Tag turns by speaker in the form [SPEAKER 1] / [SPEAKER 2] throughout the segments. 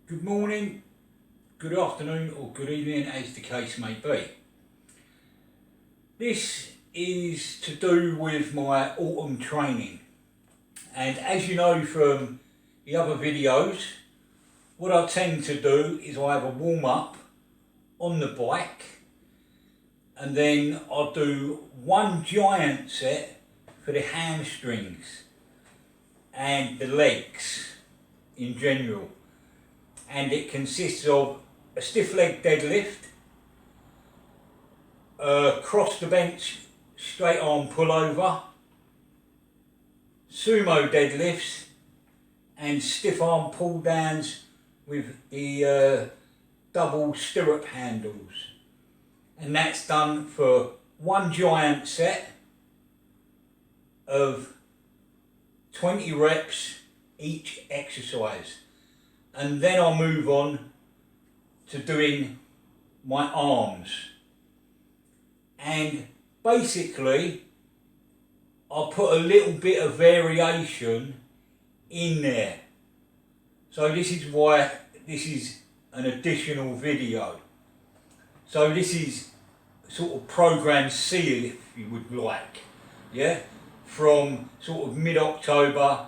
[SPEAKER 1] Good morning, good afternoon or good evening as the case may be. This is to do with my autumn training, and as you know from the other videos, what I tend to do is I have a warm up on the bike and then I'll do one giant set for the hamstrings and the legs in general. And it consists of a stiff leg deadlift, cross the bench straight arm pullover, sumo deadlifts and stiff arm pull downs with the double stirrup handles. And that's done for one giant set of 20 reps each exercise. And then I'll move on to doing my arms. And basically, I'll put a little bit of variation in there. So this is why this is an additional video. So this is sort of program C, if you would like, yeah, from sort of mid-October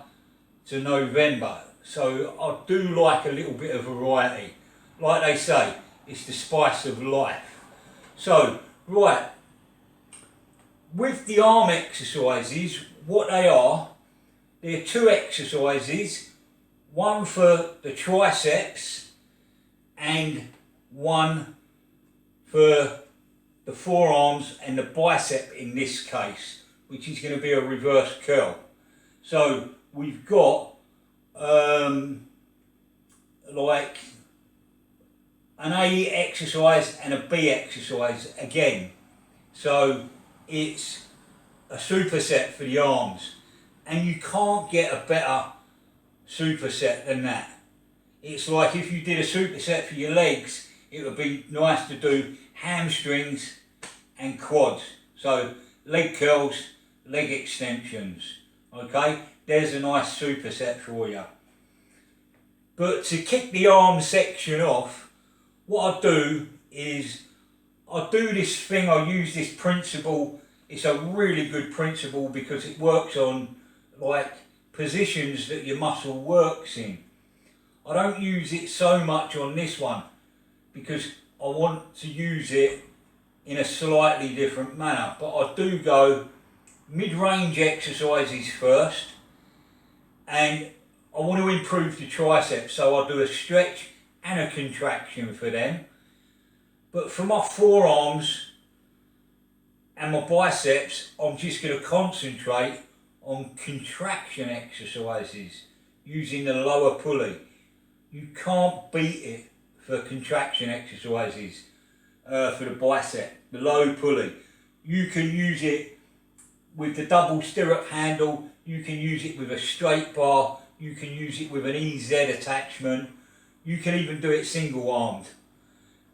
[SPEAKER 1] to November. So I do like a little bit of variety. Like they say, it's the spice of life. So, right, with the arm exercises, what they are, they're two exercises, one for the triceps and one for the forearms and the bicep in this case, which is going to be a reverse curl. So we've got like an A exercise and a B exercise again. So it's a superset for the arms, and you can't get a better superset than that. It's like if you did a superset for your legs, it would be nice to do hamstrings and quads. So leg curls, leg extensions. Okay, there's a nice superset for you. But to kick the arm section off, what I do is I do this thing, I use this principle. It's a really good principle because it works on like positions that your muscle works in. I don't use it so much on this one because I want to use it in a slightly different manner. But I do go mid-range exercises first, and I want to improve the triceps, so I'll do a stretch and a contraction for them. But for my forearms and my biceps, I'm just going to concentrate on contraction exercises using the lower pulley. You can't beat it for contraction exercises for the bicep, the low pulley. You can use it with the double stirrup handle, you can use it with a straight bar, you can use it with an EZ attachment, you can even do it single armed.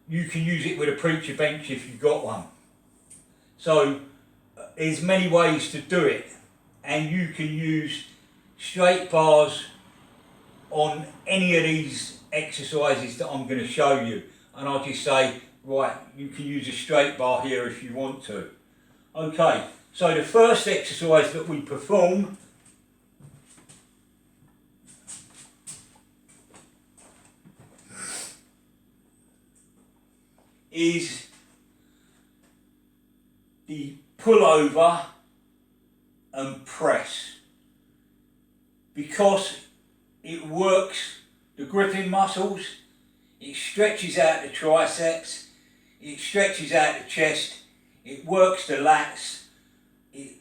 [SPEAKER 1] You can use it with a preacher bench if you've got one. So there's many ways to do it, and you can use straight bars on any of these exercises that I'm going to show you, and I'll just say, right, you can use a straight bar here if you want to. Okay, so the first exercise that we perform is the pullover and press, because it works the gripping muscles, it stretches out the triceps, it stretches out the chest, it works the lats, it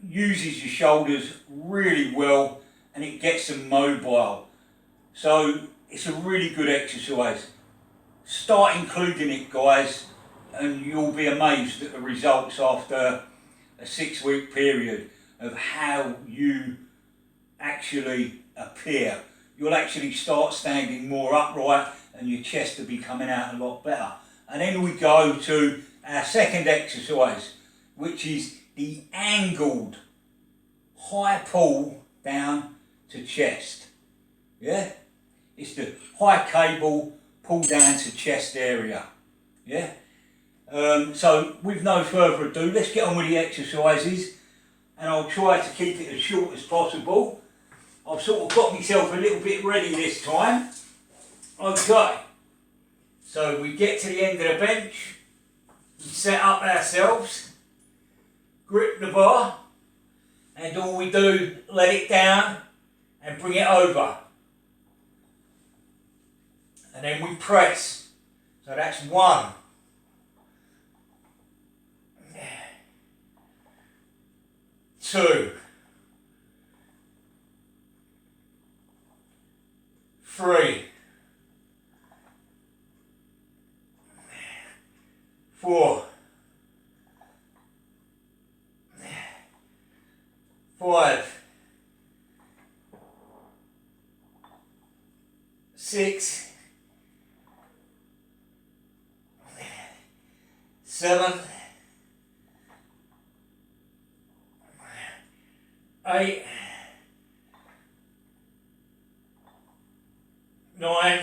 [SPEAKER 1] uses your shoulders really well, and it gets them mobile. So it's a really good exercise. Start including it, guys, and you'll be amazed at the results after a 6-week period of how you actually appear. You'll actually start standing more upright and your chest will be coming out a lot better. And then we go to our second exercise, which is the angled high pull down to chest. Yeah? It's the high cable pull down to chest area. Yeah. So with no further ado, let's get on with the exercises, and I'll try to keep it as short as possible. I've sort of got myself a little bit ready this time. Okay. So we get to the end of the bench, we set up ourselves, grip the bar, and all we do, let it down and bring it over. And then we press. So that's 1. 2. 3. 4. 5. 6. 7. 8. 9.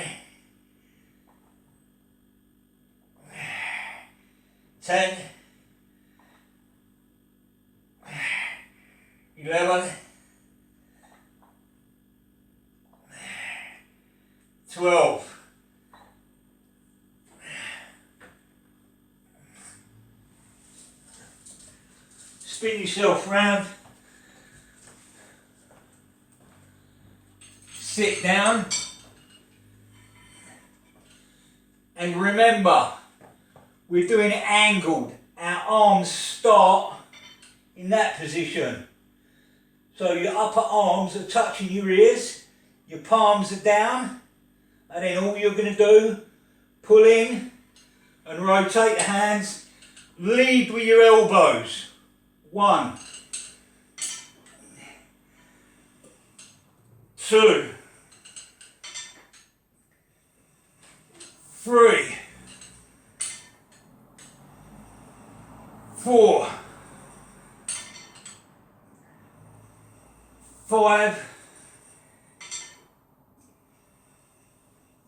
[SPEAKER 1] 10. 11. 12. Spin yourself round. Sit down. And remember, we're doing it angled. Our arms start in that position. So your upper arms are touching your ears, your palms are down, and then all you're going to do, pull in and rotate the hands. Lead with your elbows. 1. 2. 3. 4. 5.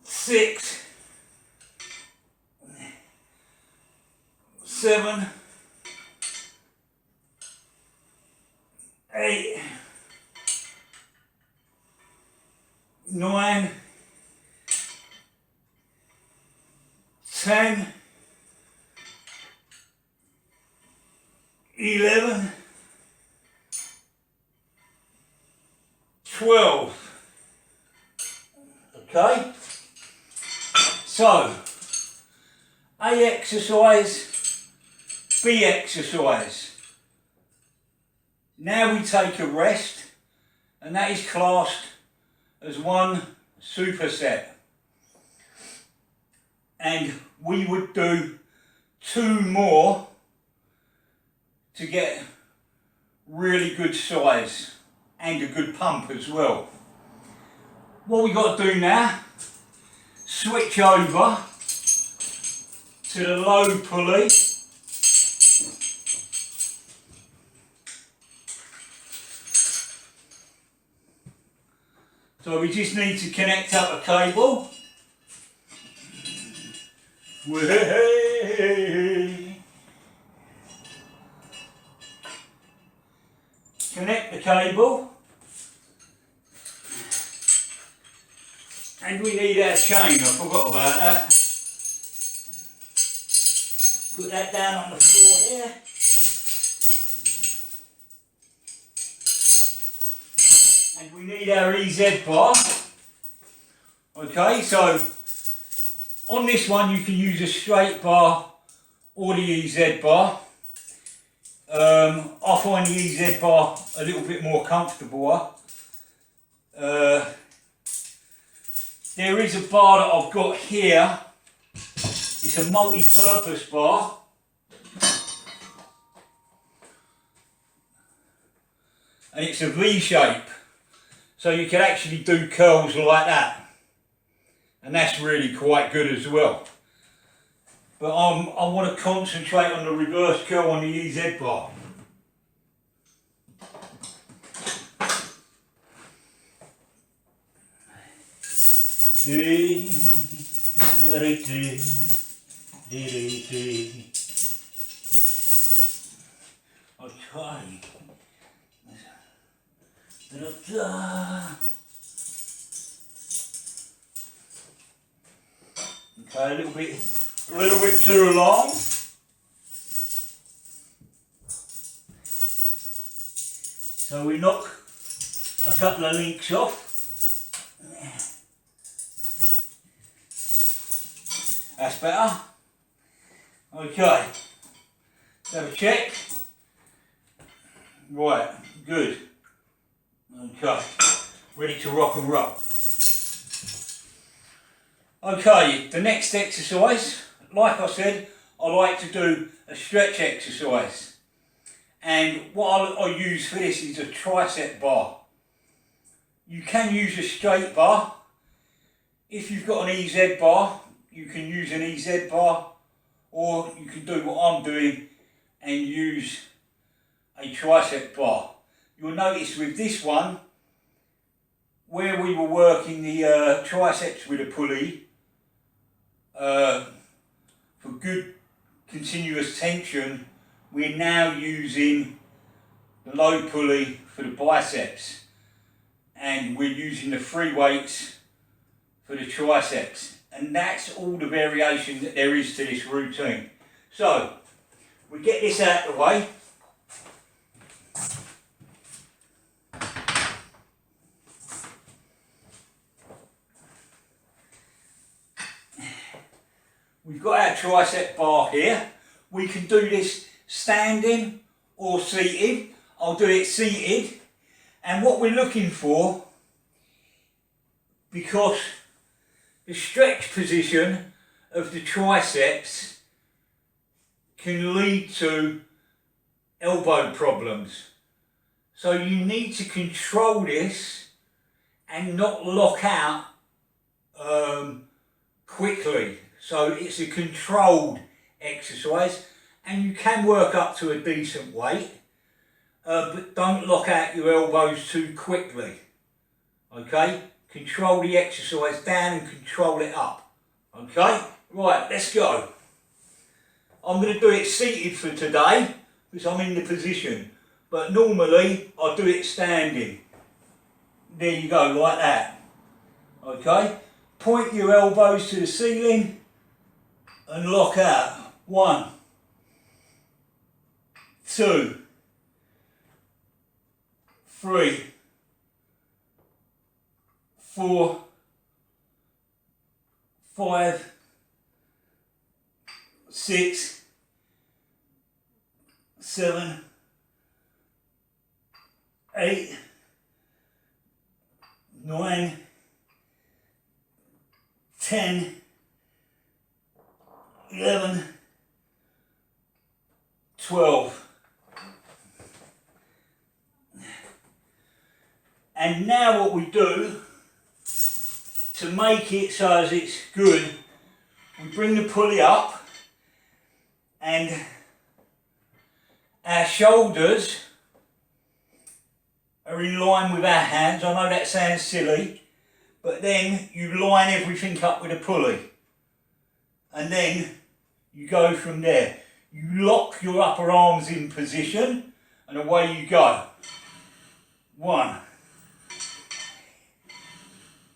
[SPEAKER 1] 6. 7. 8. 9. 10. 11. 12. Okay? So, A exercise, B exercise. Now we take a rest, and that is classed as 1 superset. And we would do 2 more to get really good size and a good pump as well. What we got to do now, switch over to the low pulley. So we just need to connect up a cable. Connect the cable. And we need our chain, I forgot about that. Put that down on the floor there. And we need our EZ bar. Okay, so on this one you can use a straight bar or the EZ bar. I find the EZ bar a little bit more comfortable. There is a bar that I've got here. It's a multi-purpose bar. And it's a V shape. So you can actually do curls like that. And that's really quite good as well. But I want to concentrate on the reverse curl on the EZ bar. Okay. Da-da-da. Okay, a little bit too long. So we knock a couple of links off. That's better. Okay, let's have a check. Right, good. Okay, ready to rock and roll. Okay, the next exercise, like I said, I like to do a stretch exercise. And what I use for this is a tricep bar. You can use a straight bar. If you've got an EZ bar, you can use an EZ bar, or you can do what I'm doing and use a tricep bar. You'll notice with this one, where we were working the triceps with a pulley, for good continuous tension, we're now using the low pulley for the biceps, and we're using the free weights for the triceps. And that's all the variation that there is to this routine. So, we get this out of the way. We've got our tricep bar here. We can do this standing or seated. I'll do it seated. And what we're looking for, because the stretch position of the triceps can lead to elbow problems. So you need to control this and not lock out quickly. So it's a controlled exercise, and you can work up to a decent weight, but don't lock out your elbows too quickly. Okay? Control the exercise down and control it up. Okay? Right, let's go. I'm going to do it seated for today because I'm in the position, but normally I do it standing. There you go, like that. Okay? Point your elbows to the ceiling and lock out. 1, 2, 3, 4, 5, 6, 7, 8, 9, 10, 11, 12. And now what we do to make it so as it's good, we bring the pulley up and our shoulders are in line with our hands. I know that sounds silly, but then you line everything up with a pulley. And then you go from there. You lock your upper arms in position and away you go. 1,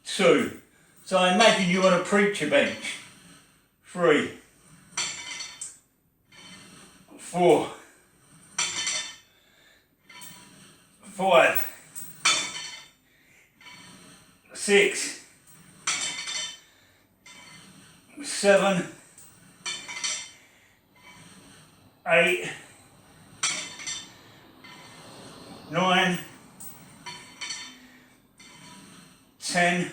[SPEAKER 1] 2. So imagine you're on a preacher bench. 3, 4, 5, 6, 7, 8, 9, 10,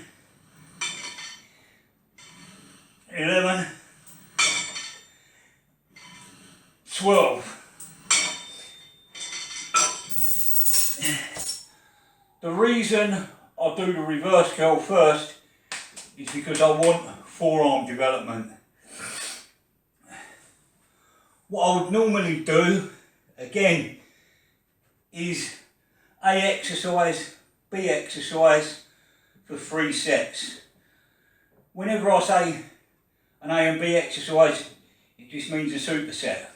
[SPEAKER 1] 11, 12. The reason I do the reverse curl first is because I want forearm development. What I would normally do, again, is A exercise, B exercise for 3 sets. whenever I say an A and B exercise, it just means a superset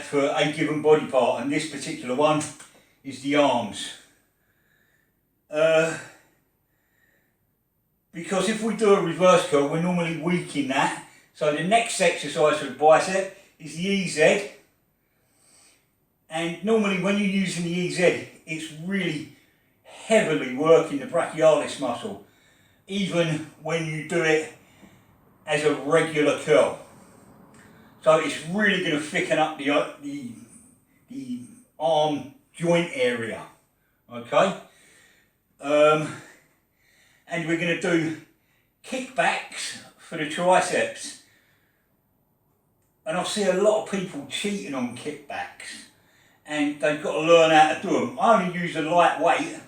[SPEAKER 1] for a given body part, and this particular one is the arms. Because if we do a reverse curl, we're normally weak in that. So the next exercise for the bicep is the EZ. And normally when you're using the EZ, it's really heavily working the brachialis muscle, even when you do it as a regular curl. So it's really going to thicken up the arm joint area, okay? And we're going to do kickbacks for the triceps. And I see a lot of people cheating on kickbacks, and they've got to learn how to do them. I only use a light weight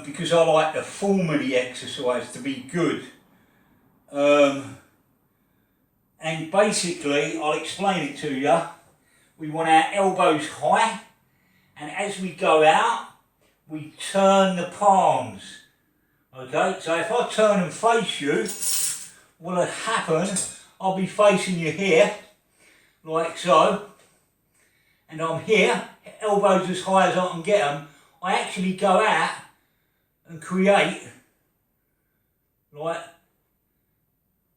[SPEAKER 1] because I like the form of the exercise to be good. And basically, I'll explain it to you. We want our elbows high, and as we go out, we turn the palms. Okay, so if I turn and face you, what'll happen, I'll be facing you here, like so, and I'm here, elbows as high as I can get them. I actually go out and create like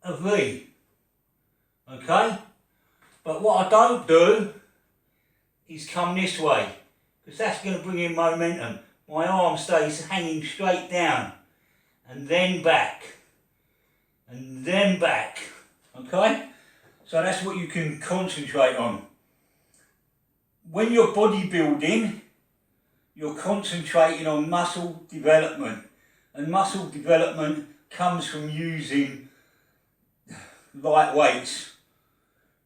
[SPEAKER 1] a V. Okay, but what I don't do is come this way, because that's going to bring in momentum. My arm stays hanging straight down, and then back, and then back. Okay, so that's what you can concentrate on. When you're bodybuilding, you're concentrating on muscle development, and muscle development comes from using light weights.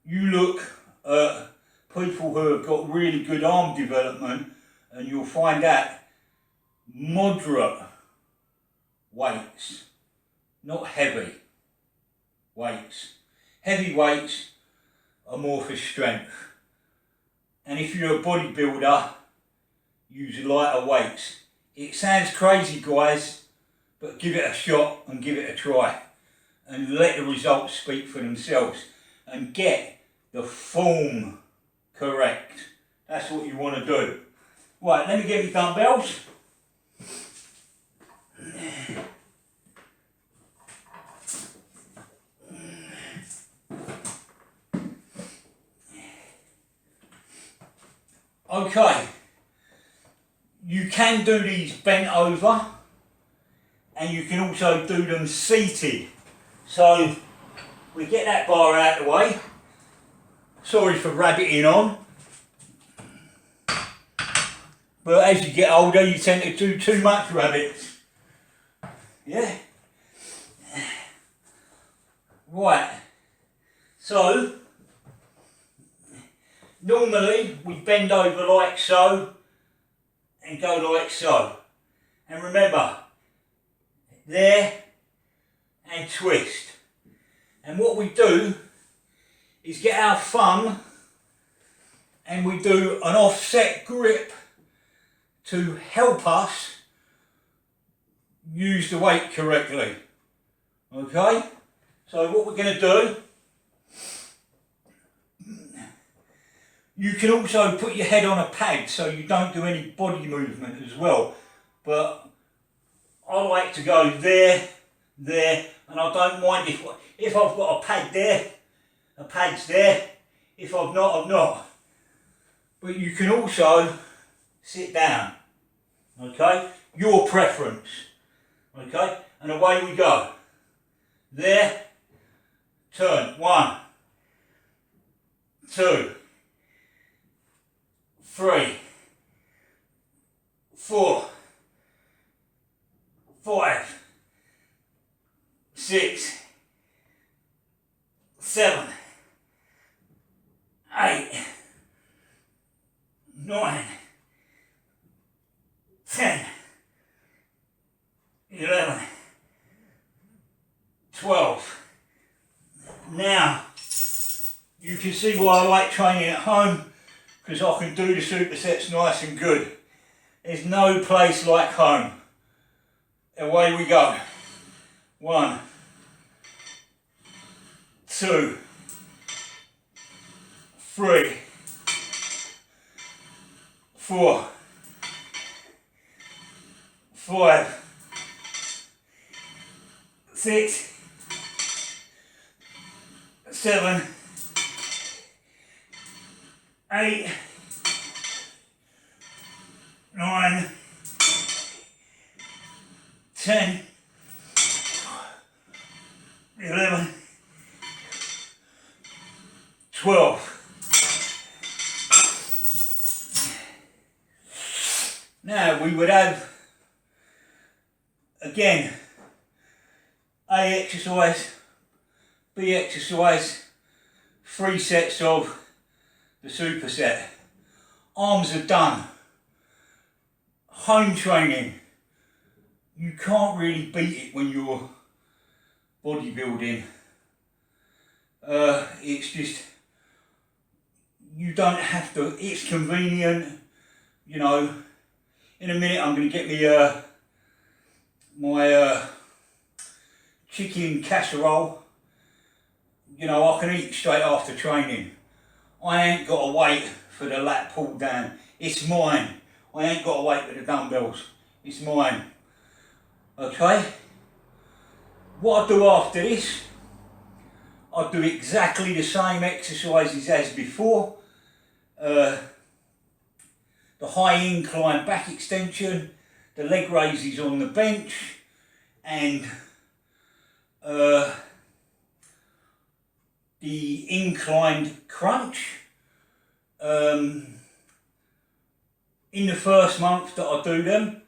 [SPEAKER 1] You look at people who have got really good arm development, and you'll find that moderate weights, not heavy weights. Heavy weights are more for strength. And if you're a bodybuilder, use lighter weights. It sounds crazy, guys, but give it a shot and give it a try. And let the results speak for themselves. And get the form correct. That's what you want to do. Right, let me get my dumbbells. Okay, you can do these bent over, and you can also do them seated. So we get that bar out of the way. Sorry for rabbiting on, but as you get older you tend to do too much rabbits. Yeah? Right, so normally we bend over like so and go like so. And remember, there and twist. And what we do is get our thumb and we do an offset grip to help us use the weight correctly. Okay? So what we're going to do, you can also put your head on a pad so you don't do any body movement as well. But I like to go there, there, and I don't mind if I've got a pad there, a pad's there. If I've not, I've not. But you can also sit down, okay? Your preference, okay? And away we go. There, turn, 1, 2, 3, 4, 5, 6, 7, 8, 9, 10, 11, 12. Now, you can see why I like training at home, because I can do the supersets nice and good. There's no place like home. Away we go. 1, 2, 3, 4, 5, 6, 7, 8, 9, 10, 11, 12. Now we would have, again, A exercise, B exercise, 3 sets of the superset. Arms are done. Home training, you can't really beat it when you're bodybuilding. It's just, you don't have to, it's convenient, you know. In a minute I'm going to get me my chicken casserole. You know, I can eat straight after training. I ain't got to wait for the lat pull down. It's mine. I ain't got to wait for the dumbbells. It's mine. Okay? What I do after this, I do exactly the same exercises as before. The high incline back extension, the leg raises on the bench, and the inclined crunch. In the first month that I do them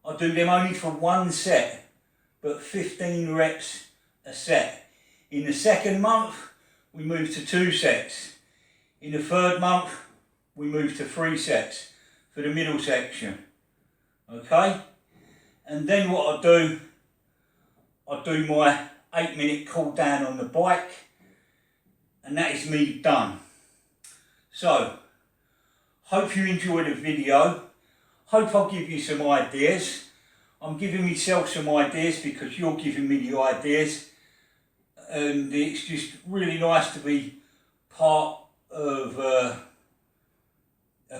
[SPEAKER 1] only for 1 set, but 15 reps a set. In the second month, we move to 2 sets. In the third month, we move to 3 sets for the middle section. Okay? And then what I do my 8-minute cool down on the bike, and that is me done. So, hope you enjoyed the video. Hope I'll give you some ideas. I'm giving myself some ideas because you're giving me the ideas. And it's just really nice to be part of a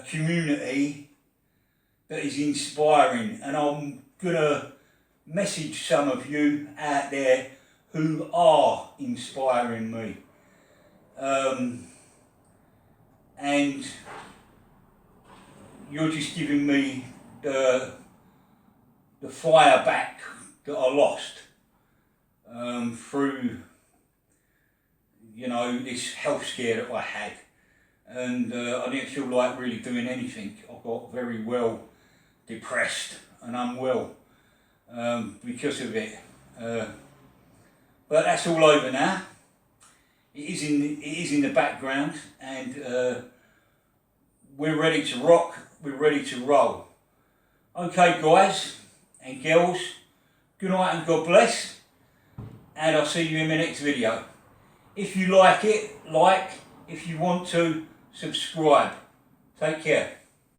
[SPEAKER 1] community that is inspiring. And I'm going to message some of you out there who are inspiring me. And you're just giving me the fire back that I lost through, you know, this health scare that I had. And I didn't feel like really doing anything. I got very well depressed and unwell because of it. But that's all over now. It is in the background, and we're ready to rock, we're ready to roll. Okay guys and girls, good night and God bless, and I'll see you in the next video. If you like it, like. If you want to, subscribe. Take care.